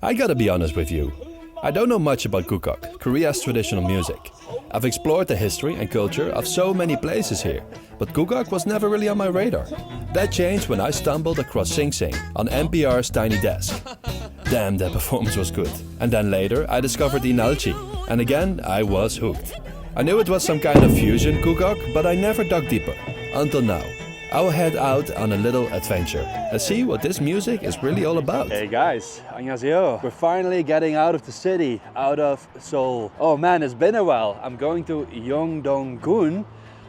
I gotta be honest with you. I don't know much about Gugak, Korea's traditional music. I've explored the history and culture of so many places here, but Gugak was never really on my radar. That changed when I stumbled across SsingSsing on NPR's Tiny Desk. Damn, that performance was good. And then later I discovered Leenalchi, and again I was hooked. I knew it was some kind of fusion Gugak, but I never dug deeper. Until now. I'll head out on a little adventure and see what this music is really all about. Hey guys, 안녕하세요. We're finally getting out of the city, out of Seoul. Oh man, it's been a while. I'm going to Yeongdong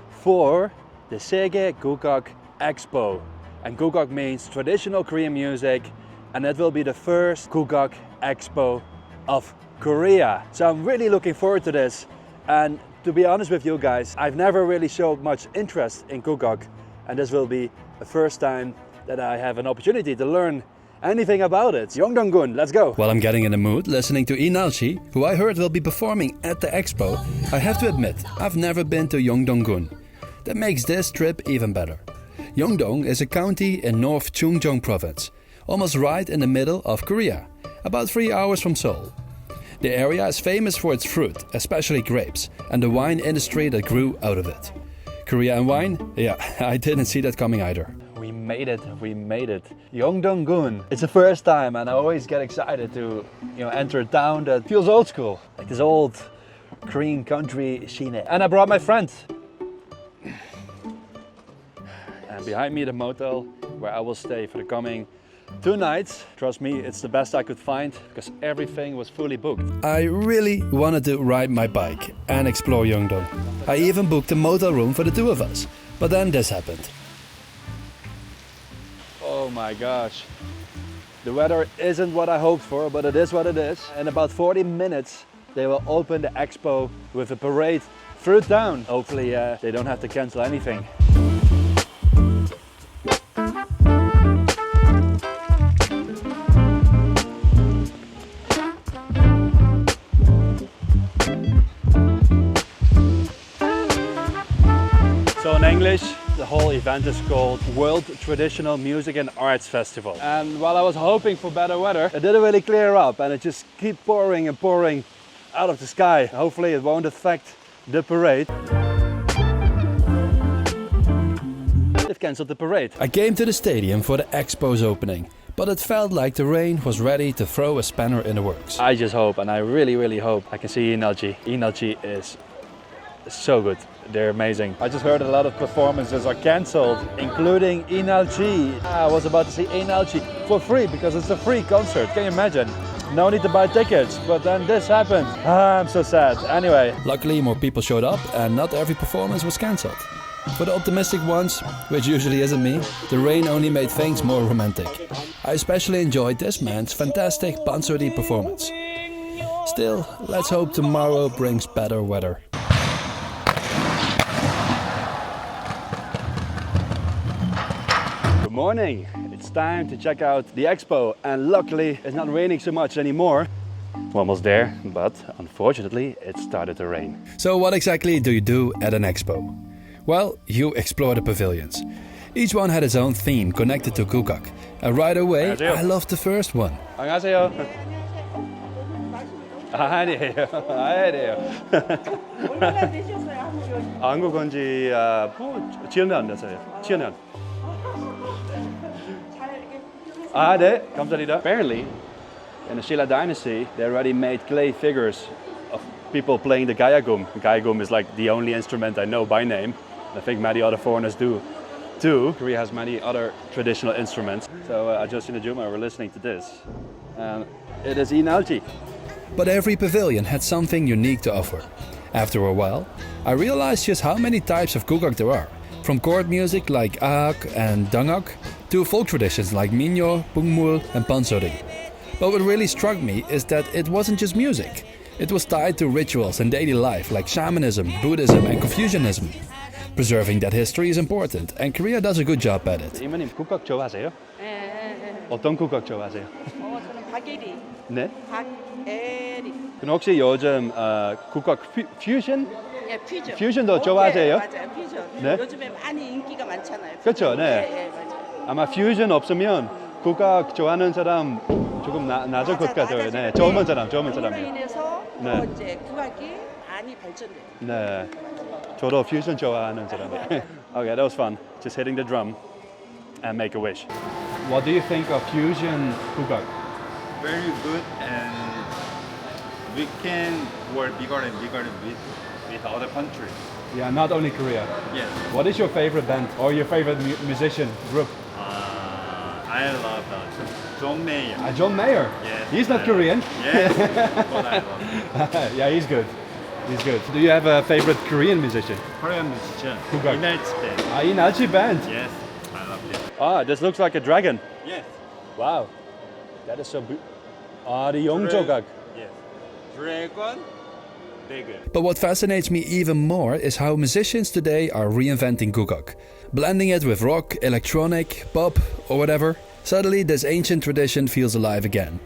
for the Seoul Gugak Expo. And Gugak means traditional Korean music, and it will be the first Gugak Expo of Korea. So I'm really looking forward to this. And to be honest with you guys, I've never really showed much interest in Gugak. And this will be the first time that I have an opportunity to learn anything about it. Yeongdong, let's go! While I'm getting in the mood listening to Leenalchi, who I heard will be performing at the Expo, I have to admit, I've never been to Yeongdong. That makes this trip even better. Yeongdong is a county in North Chungcheongbuk-do Province, almost right in the middle of Korea, about 3 hours from Seoul. The area is famous for its fruit, especially grapes, and the wine industry that grew out of it. Korea and wine? Yeah, I didn't see that coming either. We made it. Yeongdong. It's the first time and I always get excited to enter a town that feels old school. Like this old Korean country scene. And I brought my friend. And behind me the motel where I will stay for the coming 2 nights. Trust me, it's the best I could find because everything was fully booked. I really wanted to ride my bike and explore Yeongdong. I even booked a motel room for the 2 of us. But then this happened. Oh my gosh. The weather isn't what I hoped for, but it is what it is. In about 40 minutes, they will open the expo with a parade through town. Hopefully they don't have to cancel anything. So in English, the whole event is called World Traditional Music and Arts Festival. And while I was hoping for better weather, it didn't really clear up and it just keeps pouring and pouring out of the sky. Hopefully it won't affect the parade. They've cancelled the parade. I came to the stadium for the Expo's opening, but it felt like the rain was ready to throw a spanner in the works. I just hope, and I really hope, I can see Leenalchi. Leenalchi is so good. They're amazing. I just heard a lot of performances are cancelled, including Leenalchi. I was about to see Leenalchi for free because it's a free concert. Can you imagine? No need to buy tickets, but then this happened. I'm so sad. Anyway. Luckily more people showed up and not every performance was cancelled. For the optimistic ones, which usually isn't me, the rain only made things more romantic. I especially enjoyed this man's fantastic pansori performance. Still, let's hope tomorrow brings better weather. Good morning! It's time to check out the expo, and luckily it's not raining so much anymore. We're almost there, but unfortunately it started to rain. So what exactly do you do at an expo? Well, you explore the pavilions. Each one had its own theme connected to Gugak, and right away I loved the first one. 안녕하세요. 아니에요. 얼마나 되셨어요? 한국 온 지 7년 됐어요. 7년. 네, 감사합니다. Apparently, in the Silla dynasty, they already made clay figures of people playing the gayagum. Gayagum is like the only instrument I know by name. I think many other foreigners do too. Korea has many other traditional instruments. So I just in the Juma, we're listening to this. And it is Leenalchi. But every pavilion had something unique to offer. After a while, I realized just how many types of Gugak there are. From court music like ahak and dangak, to folk traditions like minyo, bungmul and pansori. But what really struck me is that it wasn't just music. It was tied to rituals and daily life like shamanism, Buddhism and Confucianism. Preserving that history is important, and Korea does a good job at it. 이모님 국악 좋아하세요? 네. 어떤 국악 좋아하세요? 저는 박예리. 네? 박예리. 그럼 혹시 요즘 국악 퓨전? 예, 퓨전. 퓨전도 좋아하세요? 맞아요, 퓨전. 네? 요즘에 많이 인기가 많잖아요. 그렇죠, 네. 예, 맞아요. 아마 퓨전 없으면 국악 좋아하는 사람 조금 낮은 것 맞아, 같아요. 낮아지고. 네, 좋은 사람, 좋은 그로 사람이에요. 인해서 네. 더 이제 국악이 많이 발전돼요. 네, 저도 퓨전 좋아하는 사람이에요. Okay, that was fun. Just hitting the drum and make a wish. What do you think of fusion Gugak? Very good, and we can work bigger and bigger with other countries. Yeah, not only Korea. Yes. What is your favorite band or your favorite musician group? I love John Mayer. John Mayer. Yes, He's not I Korean. Yes, but I love him. Yeah, he's good. He's good. Do you have a favorite Korean musician? Korean musician. Gugak. Leenalchi band. Leenalchi band. Yes, I love it. Ah, this looks like a dragon. Yes. Wow, that is so beautiful. The Yeongdong. Yes. Dragon. Bigger. But what fascinates me even more is how musicians today are reinventing Gugak, blending it with rock, electronic, pop, or whatever. Suddenly, this ancient tradition feels alive again.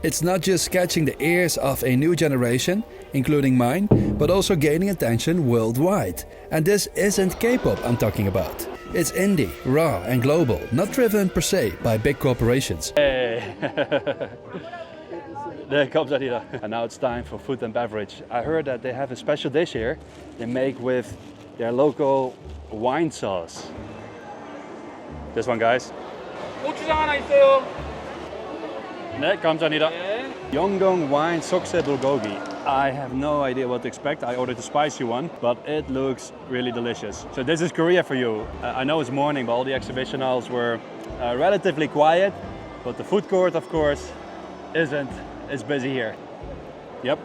It's not just catching the ears of a new generation, including mine, but also gaining attention worldwide. And this isn't K-pop I'm talking about. It's indie, raw and global, not driven per se by big corporations. Hey. There comes Adida. And now it's time for food and beverage. I heard that they have a special dish here they make with their local wine sauce. This one, guys. 고추장 하나 있어요. 네, 감사합니다. Yeongdong wine sokse bulgogi. I have no idea what to expect. I ordered the spicy one, but it looks really delicious. So this is Korea for you. I know it's morning, but all the exhibition halls were relatively quiet. But the food court, of course, isn't. It's busy here. Yep,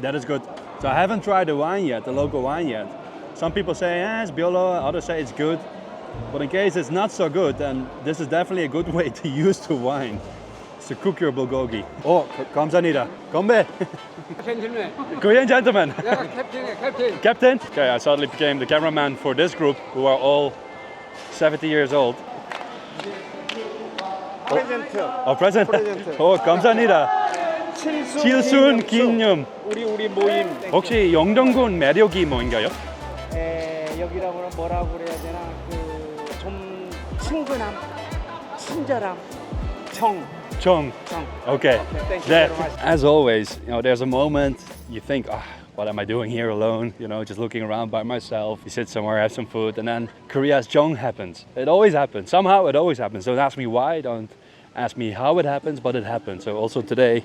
that is good. So I haven't tried the wine yet, the local wine yet. Some people say, it's biolo, others say it's good. But in case it's not so good, then this is definitely a good way to use the wine. It's to cook your bulgogi. Oh, 감사합니다. 건배. Korean gentleman. Captain. Okay, I suddenly became the cameraman for this group, who are all 70 years old. Oh, present. Oh, 감사합니다. 칠순 기념. 우리 모임. 혹시 영동군 매력이 뭔가요? 여기라고는 뭐라고 그래야 되나 좀 친근함, 친절함, 정. Okay. Thank you That, very much. as always, there's a moment you think, what am I doing here alone? Just looking around by myself. You sit somewhere, have some food, and then Korea's Jong happens. It always happens. Somehow it always happens. Don't ask me why, don't ask me how it happens, but it happens. So also today,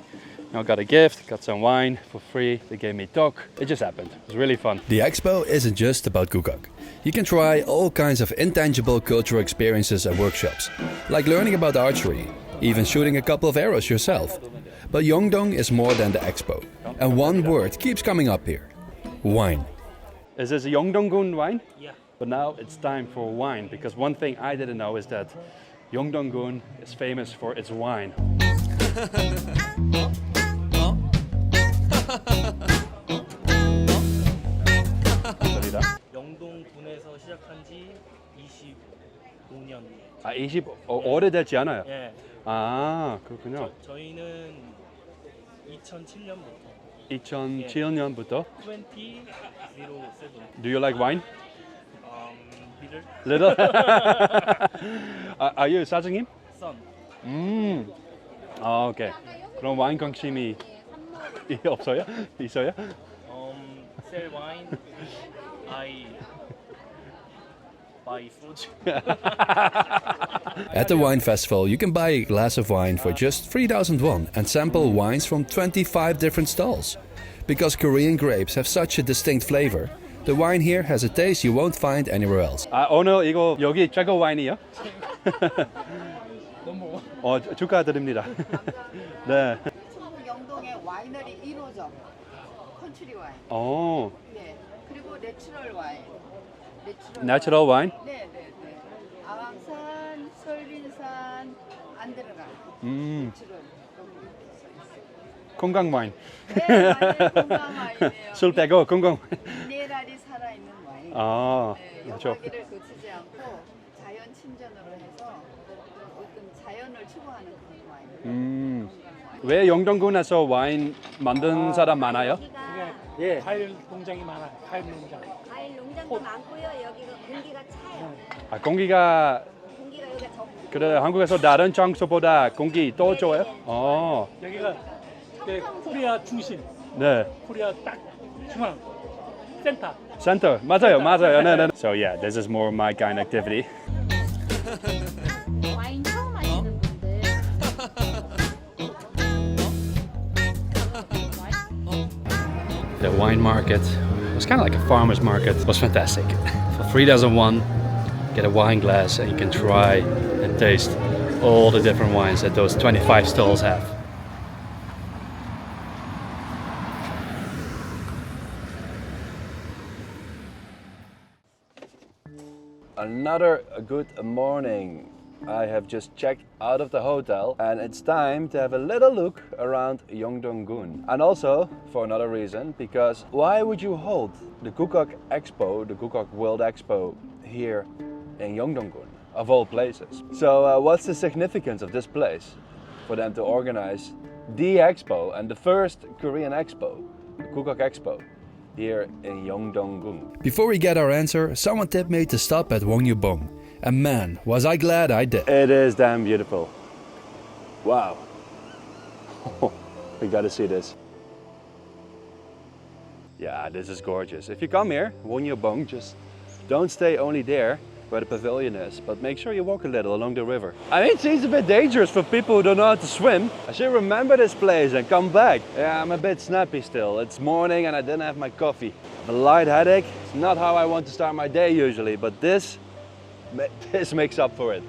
got a gift, got some wine for free. They gave me tok. It just happened. It was really fun. The Expo isn't just about Gugak. You can try all kinds of intangible cultural experiences and workshops, like learning about archery, even shooting a couple of arrows yourself. But Yeongdong is more than the Expo. And one word keeps coming up here: wine. Is this a Yeongdong wine? Yeah. But now it's time for wine, because one thing I didn't know is that Yeongdong is famous for its wine. 영동군에서 시작한 지 25년. 오래되지 않아요? 예. 그렇군요. 저희는 2007년부터 2007년부터. 2007. Do you like wine? 미들 Little? Are you 사장님? 선. 오케이. 그럼 와인 관심이 없어요? 있어요? 셀 와인. I buy food. At the wine festival, you can buy a glass of wine for just 3,000 won and sample wines from 25 different stalls. Because Korean grapes have such a distinct flavor, the wine here has a taste you won't find anywhere else. 오늘 이거 여기 최고 와인이요? 축하드립니다. 네. 영동의 와이너리 1호점 컨트리 와인. 네. 그리고 내추럴 와인. Natural wine? 네. 아왕산, 설린산 안 들어가. 내추럴. 건강 와인. 네, 맞아요. 건강 와인이에요. 술 빼고 건강. 미네랄이 살아있는 와인. 네, 그렇죠. 영화기를 거치지 않고 자연 친전으로 해서 어떤 자연을 추구하는 그런 와인. 왜 영동군에서 와인 만든 사람 많아요? 예. 과일 농장이 많아요. 과일 농장. 과일 농장도 많고요. 여기가 공기가 차요. 공기가 공기가 여기가 좁고 그래 한국에서 다른 장소보다 공기 더 좋아요? 여기가 코리아 중심, 네. 코리아 딱 중앙, 센터. Center. 맞아요. 네. So yeah, this is more my kind of activity. 와인 처음 마시는 분들 The wine market was kind of like a farmer's market. It was fantastic. For 3,001, get a wine glass and you can try and taste all the different wines that those 25 stalls have. Another good morning. I have just checked out of the hotel and it's time to have a little look around Yeongdong-gun. And also for another reason, because why would you hold the Gugak Expo, the Gugak World Expo here in Yeongdong-gun, of all places? So what's the significance of this place for them to organize the Expo and the first Korean Expo, the Gugak Expo, here in Yeongdong-gun? Before we get our answer, someone tipped me to stop at Wongyubong. And man, was I glad I did. It is damn beautiful. Wow. We gotta see this. Yeah, this is gorgeous. If you come here, Wongyubong, just don't stay only there where the pavilion is, but make sure you walk a little along the river. I mean, it seems a bit dangerous for people who don't know how to swim. I should remember this place and come back. Yeah, I'm a bit snappy still. It's morning and I didn't have my coffee. A light headache. It's not how I want to start my day usually, but this makes up for it.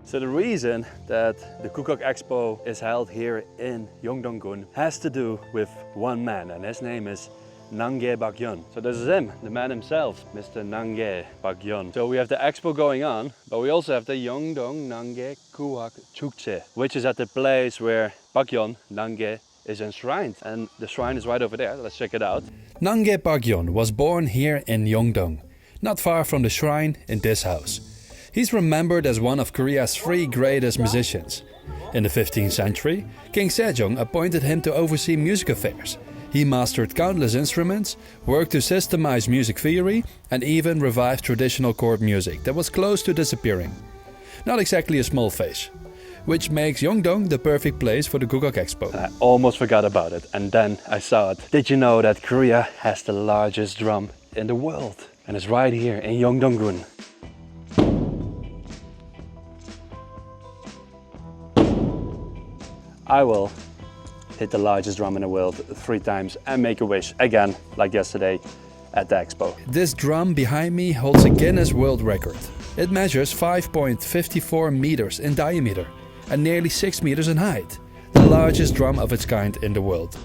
So the reason that the Gugak Expo is held here in Yeongdong-gun has to do with one man, and his name is Nangye Bakyeon. So this is him, the man himself, Mr. Nangye Bakyeon. So we have the expo going on, but we also have the Yeongdong Nangye Gugak Chukche, which is at the place where Bakyeon, Nangye, is enshrined. And the shrine is right over there. Let's check it out. Nangye Bakyeon was born here in Yeongdong, not far from the shrine in this house. He's remembered as one of Korea's 3 greatest musicians. In the 15th century, King Sejong appointed him to oversee music affairs. He mastered countless instruments, worked to systemize music theory, and even revived traditional court music that was close to disappearing. Not exactly a small face, which makes Yeongdong the perfect place for the Gugak Expo. I almost forgot about it, and then I saw it. Did you know that Korea has the largest drum in the world? And it's right here in Yeongdong-gun. I will hit the largest drum in the world 3 times and make a wish again, like yesterday at the expo. This drum behind me holds a Guinness World Record. It measures 5.54 meters in diameter and nearly 6 meters in height. The largest drum of its kind in the world.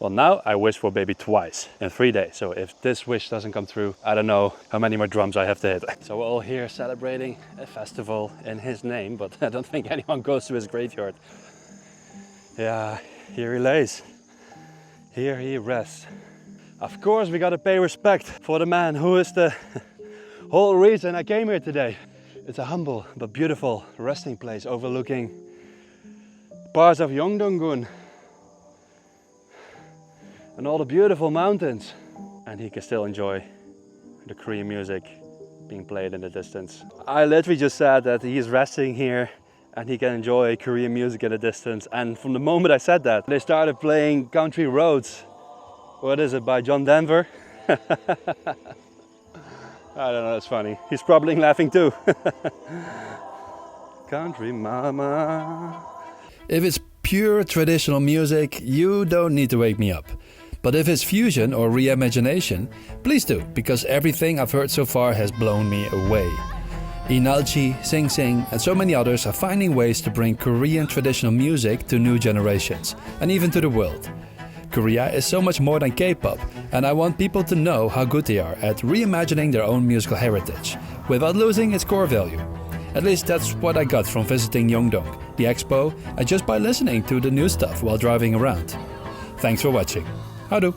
Well, now I wish for baby twice in 3 days. So if this wish doesn't come through, I don't know how many more drums I have to hit. So we're all here celebrating a festival in his name, but I don't think anyone goes to his graveyard. Yeah, here he lays. Here he rests. Of course, we gotta pay respect for the man who is the whole reason I came here today. It's a humble but beautiful resting place overlooking parts of Yeongdong-gun and all the beautiful mountains. And he can still enjoy the Korean music being played in the distance. I literally just said that he is resting here and he can enjoy Korean music in the distance. And from the moment I said that, they started playing Country Roads. What is it, by John Denver? I don't know, it's funny. He's probably laughing too. Country mama. If it's pure traditional music, you don't need to wake me up. But if it's fusion or reimagination, please do, because everything I've heard so far has blown me away. Leenalchi, SsingSsing, and so many others are finding ways to bring Korean traditional music to new generations, and even to the world. Korea is so much more than K-pop, and I want people to know how good they are at reimagining their own musical heritage, without losing its core value. At least that's what I got from visiting Yeongdong, the expo, and just by listening to the new stuff while driving around. Thanks for watching. Houdoe!